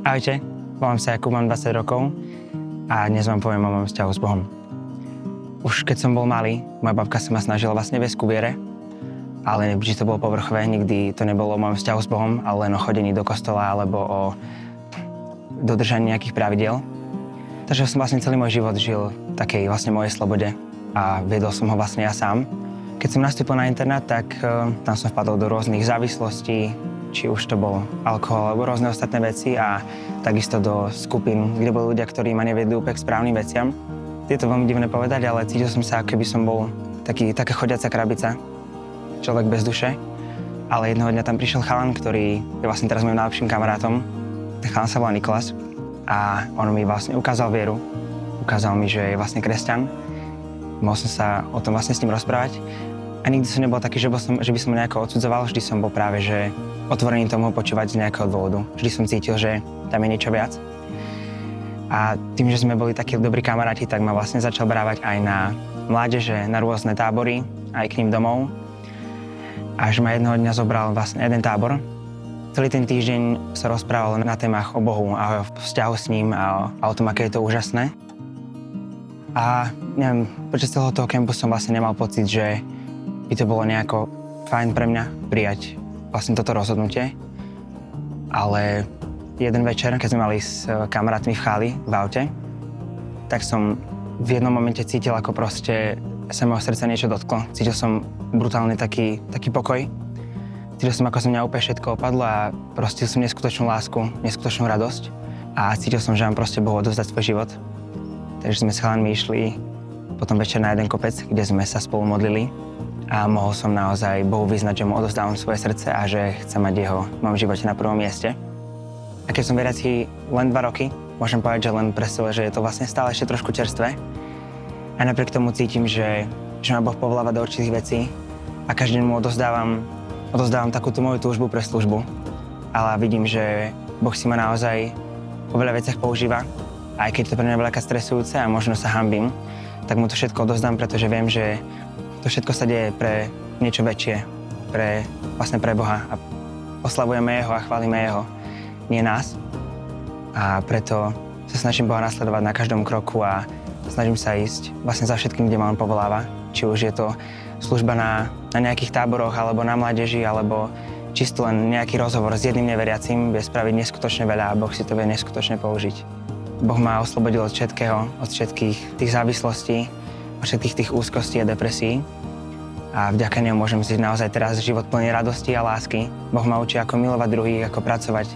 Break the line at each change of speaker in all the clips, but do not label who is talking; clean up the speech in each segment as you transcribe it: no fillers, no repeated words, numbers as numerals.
Ahojte, volám sa Jakub, mám 20 rokov a dnes vám poviem o mojom vzťahu s Bohom. Už keď som bol malý, moja babka sa ma snažila vlastne viesť ku viere, ale vždy to bolo povrchové, nikdy to nebolo o mojom vzťahu s Bohom, ale len o chodení do kostola alebo o dodržaní nejakých pravidiel. Takže som vlastne celý môj život žil v takej vlastne mojej slobode a viedol som ho vlastne ja sám. Keď som nastúpil na internát, tak tam som vpadol do rôznych závislostí, či už to bol alkohol alebo rôzne ostatné veci a takisto do skupín, kde boli ľudia, ktorí ma neviedli úplne k správnym veciam. Je to veľmi divné povedať, ale cítil som sa, ako keby som bol taká chodiaca krabica, človek bez duše. Ale jednoho dňa tam prišiel chalan, ktorý je vlastne teraz môjim najlepším kamarátom. Ten chalan sa volá Nikolas a on mi vlastne ukázal vieru. Ukázal mi, že je vlastne kresťan. Mohol som sa o tom vlastne s ním rozprávať. A nikdy som nebol taký, že by som nejako odsudzoval, vždy som bol práve, že otvorený tomu počúvať z nejakého dôvodu. Vždy som cítil, že tam je niečo viac. A tým, že sme boli takí dobrí kamaráti, tak ma vlastne začal brávať aj na mládeže, na rôzne tábory, aj k ním domov. Až ma jednoho dňa zobral vlastne jeden tábor. Celý ten týždeň sa rozprával na témach o Bohu a o vzťahu s ním a o tom, aké je to úžasné. A neviem, počas celého toho kempu som vlastne nemal pocit, že by to bolo nejako fajn pre mňa prijať vlastne toto rozhodnutie. Ale jeden večer, keď sme mali s kamarátmi v cháli v aute, tak som v jednom momente cítil, ako proste sa môjho srdca niečo dotklo. Cítil som brutálne taký pokoj. Cítil som, ako sa mňa úplne všetko opadlo a proste som neskutočnú lásku, neskutočnú radosť. A cítil som, že mám proste Bohu odovzdať svoj život. Takže sme s chalanmi išli potom večer na jeden kopec, kde sme sa spolu modlili. A mohol som naozaj Bohu vyznať, že mu odovzdávam svoje srdce a že chcem mať jeho v mojom živote na prvom mieste. A keď som veriaci len 2 roky, môžem povedať, že len presilo, že je to vlastne stále ešte trošku čerstvé. A napriek tomu cítim, že ma Boh povoláva do určitých vecí a každý mu odovzdávam takúto moju túžbu pre službu. Ale vidím, že Boh si ma naozaj vo veľa veciach používa. Aj keď to pre mňa je veľa stresujúce a možno sa hanbím, tak mu to všetko odovzdám, pretože viem, že to všetko sa deje pre niečo väčšie, vlastne pre Boha a oslavujeme Jeho a chválime Jeho, nie nás. A preto sa snažím Boha nasledovať na každom kroku a snažím sa ísť vlastne za všetkým, kde ma On povoláva. Či už je to služba na nejakých táboroch, alebo na mládeži, alebo čisto len nejaký rozhovor s jedným neveriacím vie spraviť neskutočne veľa a Boh si to vie neskutočne použiť. Boh ma oslobodil od všetkého, od všetkých tých závislostí, od všetkých tých úzkostí a depresí. A vďaka nemu môžem žiť naozaj teraz život plný radosti a lásky. Boh ma učí, ako milovať druhých, ako pracovať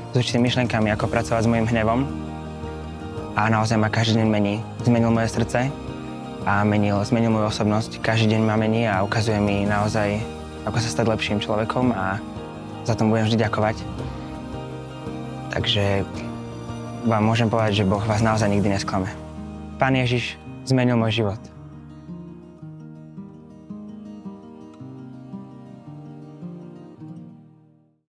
s určitými myšlenkami, ako pracovať s mojím hnevom. A naozaj ma každý deň mení. Zmenil moje srdce a zmenil moju osobnosť. Každý deň ma mení a ukazuje mi naozaj, ako sa stať lepším človekom a za to budem vždy ďakovať. Takže vám môžem povedať, že Boh vás naozaj nikdy nesklame. Pán Ježiš zmenil môj život.